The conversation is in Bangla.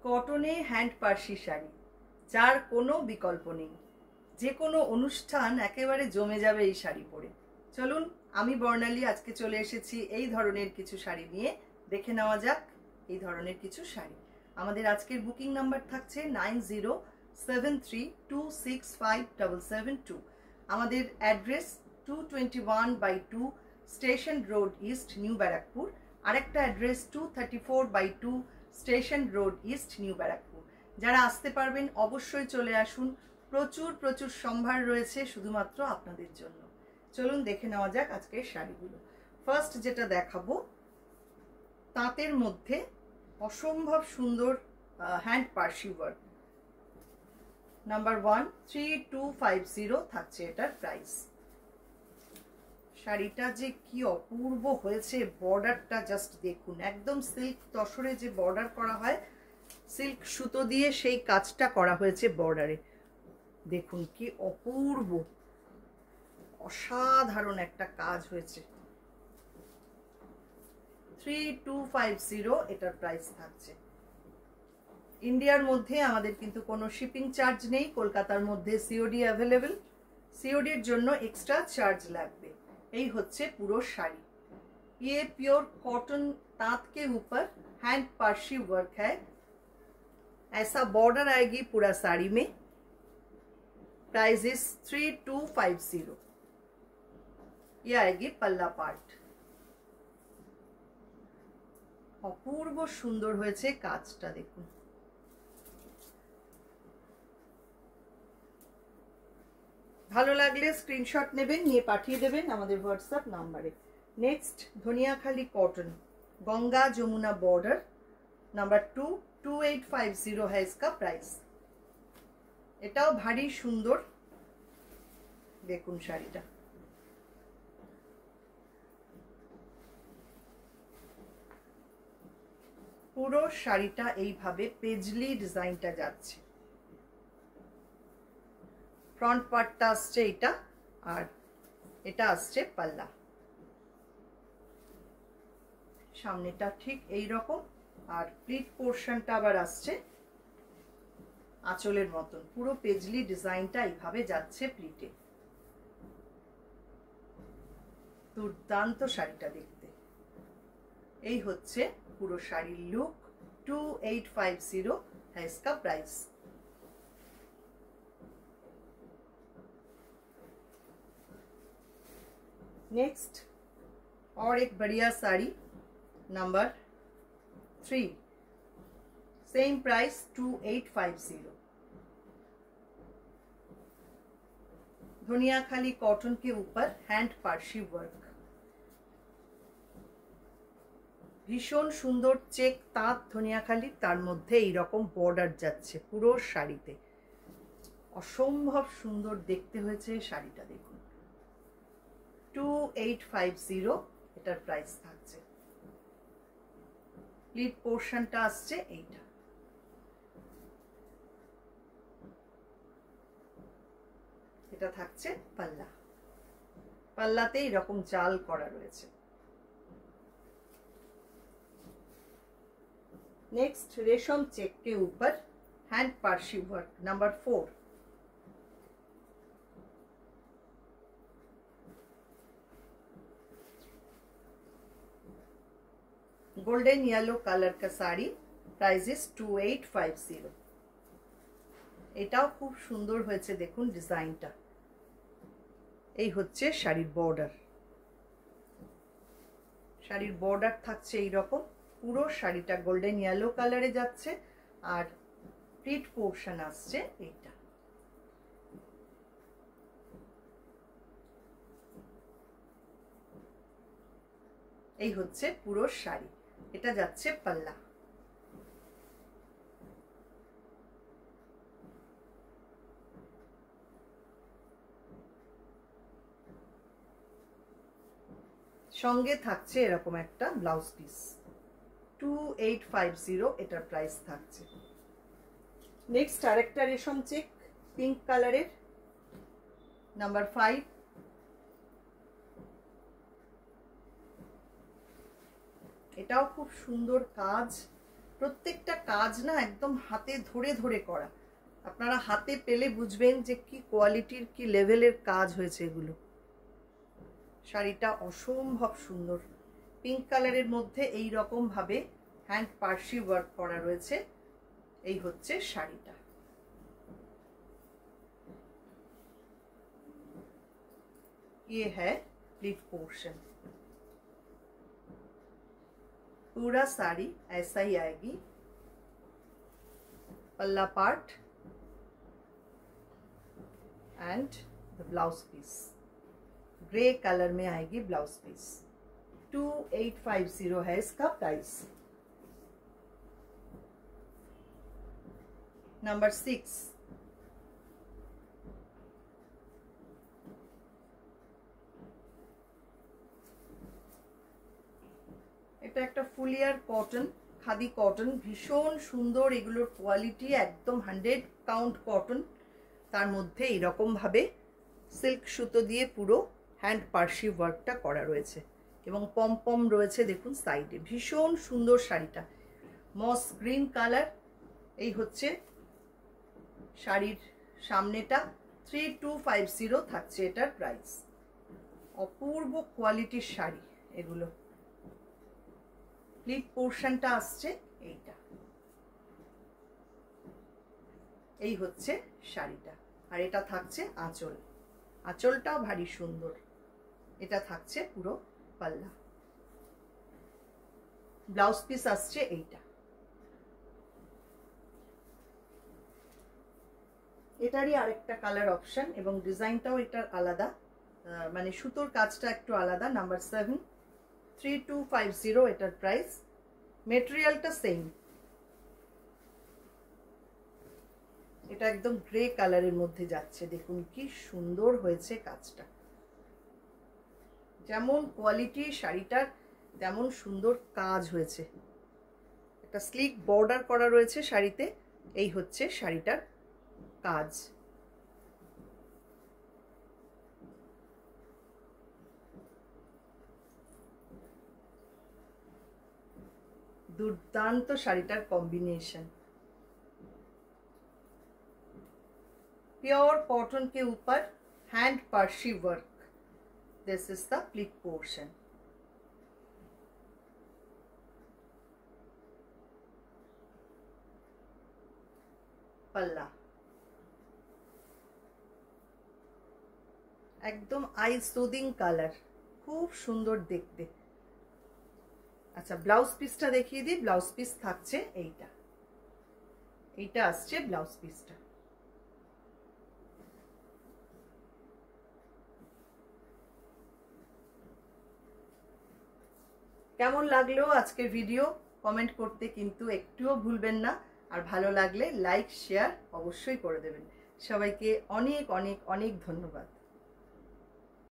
কটনে হ্যান্ড পার্সি শাড়ি, যার কোনো বিকল্প নেই। যে কোনো অনুষ্ঠান একেবারে জমে যাবে এই শাড়ি পরে। চলুন, আমি বর্ণালী আজকে চলে এসেছি এই ধরনের কিছু শাড়ি নিয়ে। দেখে নেওয়া যাক এই ধরনের কিছু শাড়ি। আমাদের আজকের বুকিং নাম্বার থাকছে 9073265772। আমাদের address 221/2 Station Road East, New Barrackpore. আরেকটা address 234/2 Station Road East, New Barrackpore. যারা আসতে পারবেন অবশ্যই চলে আসুন। প্রচুর প্রচুর সম্ভার রয়েছে শুধুমাত্র আপনাদের জন্য। চলুন দেখে নেওয়া যাক আজকের শাড়িগুলো। ফার্স্ট যেটা দেখাবো, তাঁতের মধ্যে অসম্ভব সুন্দর হ্যান্ড পার্সি ওয়ার্ক। নাম্বার 1 3250 থাকছে এটার প্রাইস। শাড়িটা যে কি অপূর্ব হয়েছে, বর্ডারটা জাস্ট দেখুন। একদম সিল্ক তসরে যে বর্ডার করা হয়, সিল্ক সুতো দিয়ে সেই কাজটা করা হয়েছে বর্ডারে। দেখুন কি অপূর্ব, অসাধারণ একটা কাজ হয়েছে। 3250 এটার প্রাইস থাকছে। ইন্ডিয়ার মধ্যে আমাদের কিন্তু কোনো শিপিং চার্জ নেই। কলকাতার মধ্যে সিওডি অ্যাভেলেবেল। সিওডির জন্য এক্সট্রা চার্জ লাগবে। এই হচ্ছে পুরো শাড়ি। ये प्योर कॉटन तांत के ऊपर हैंड पार्सी वर्क है। ऐसा बॉर्डर आएगी पूरा साड़ी में। Price is 3250। ये आएगी पल्ला पार्ट। অপূর্ব সুন্দর হয়েছে কাজটা দেখুন। ভালো লাগলে স্ক্রিনশট নেবেন, নিয়ে পাঠিয়ে দেবেন আমাদের হোয়াটসঅ্যাপ নাম্বারে। Next Dhaniakhali cotton, Ganga Jamuna border. Number 2 2850 है इसका प्राइस। এটাও ভারী সুন্দর। দেখুন শাড়িটা পুরো শাড়িটা এইভাবে পেজলি ডিজাইনটা যাচ্ছে। ফ্রন্ট পার্টটা আসছে এটা, আর এটা আসছে পাল্লা। সামনেটা ঠিক এই রকম, আর প্লিট পোর্শনটা আবার আসছে আঁচলের মতন। পুরো পেজলি ডিজাইনটা এইভাবে যাচ্ছে প্লিটে। দুর্দান্ত শাড়িটা দেখতে। এই হচ্ছে পুরো শাড়ির লুক। 2850 है इसका प्राइस। नेक्स्ट और एक बढ़िया sari, number 3, same price 2850। Dhaniakhali cotton के ऊपर हैंड पार्सी वर्क। ভীষণ সুন্দর চেক তাঁত ধনিয়াখালি, তার মধ্যে এইরকম বর্ডার যাচ্ছে পুরো শাড়িতে। অসম্ভব সুন্দর দেখতে হয়েছে শাড়িটা দেখুন। 2850 এটার প্রাইস থাকছে। প্লিট পোর্শনটা আসছে এইটা। এটা থাকছে পাল্লা। পাল্লাতে এরকম জাল করা রয়েছে। नेक्स्ट रेशम चेक के ऊपर hand Parsi work. Number 4, golden yellow colour का साड़ी। Price is 2850। এটাও খুব সুন্দর হয়েছে দেখুন ডিজাইনটা। এই হচ্ছে শাড়ির বর্ডার। শাড়ির বর্ডার থাকছে এই রকম। পুরো শাড়িটা গোল্ডেন ইয়েলো কালারে যাচ্ছে, আর প্লিট পোর্শন আসছে এইটা। এই হচ্ছে পুরো শাড়ি। এটা যাচ্ছে পাল্লা। সঙ্গে থাকছে এরকম একটা ব্লাউজ পিস। 2850 এটার প্রাইস থাকছে। নেক্সট আরেকটা রেশম চেক পিঙ্ক কালারের, নাম্বার 5। এটাও খুব সুন্দর কাজ। প্রত্যেকটা কাজ না একদম হাতে ধরে ধরে করা, আপনারা হাতে পেলে বুঝবেন যে কি কোয়ালিটির কি লেভেলের কাজ হয়েছে এগুলো। শাড়িটা অসম্ভব সুন্দর, পিঙ্ক কালারের মধ্যে এই রকম ভাবে হ্যান্ড পার্সি ওয়ার্ক করা রয়েছে। এই হচ্ছে শাড়িটা। ये है प्लीट पोर्शन। पूरा साड़ी ऐसा ही आएगी। पल्ला part and the blouse piece grey colour में आएगी ब्लाउज पीस। 2850 है इसका प्राइस। नंबर 6, এটা একটা ফুলিয়ার কটন, খাদি কটন, ভীষণ সুন্দর। এগুলোর কোয়ালিটি একদম 100 কাউন্ট কটন। তার মধ্যে এইরকম ভাবে সিল্ক সুতো দিয়ে পুরো হ্যান্ড পার্সি ওয়ার্কটা করা রয়েছে এবং পম পম রয়েছে দেখুন সাইডে। ভীষণ সুন্দর শাড়িটা, মস গ্রিন কালার। এই হচ্ছে শাড়ির সামনেটা। 3250 থাকছে এটার প্রাইস। অপূর্ব কোয়ালিটির শাড়ি এগুলো। প্লিট পোর্শনটা আসছে এইটা। এই হচ্ছে শাড়িটা, আর এটা থাকছে আঁচল। আঁচলটাও ভারী সুন্দর। এটা থাকছে পুরো পাল্লা। ব্লাউজ পিস আসছে এইটা। এটারই আরেকটা কালার অপশন এবং ডিজাইনটাও এটার আলাদা, মানে সুতোর কাজটা একটু আলাদা। নাম্বার 7, 3250 এটার প্রাইস। মেটেরিয়ালটা সেম। এটা একদম গ্রে কালারের মধ্যে যাচ্ছে, দেখুন কি সুন্দর হয়েছে কাজটা। যেমন কোয়ালিটি শাড়িটার তেমন সুন্দর কাজ হয়েছে। একটা স্লিক বর্ডার করা রয়েছে শাড়িতে। এই হচ্ছে শাড়িটার কাজ। दुर्दांत शाड़ीटार कॉम्बिनेशन। प्योर कॉटन के ऊपर hand Parsi work. This is the pleat portion. पल्ला एकदम आई सुदिंग कलर, खूब सुंदर देखते। আচ্ছা, ব্লাউজ পিসটা দেখিয়ে দিই। ব্লাউজ পিস থাকছে এইটা। এইটা আসছে ব্লাউজ পিসটা। কেমন লাগলো আজকের ভিডিও কমেন্ট করতে কিন্তু একটুও ভুলবেন না। আর ভালো লাগলে লাইক শেয়ার অবশ্যই করে দেবেন। সবাইকে অনেক অনেক অনেক ধন্যবাদ।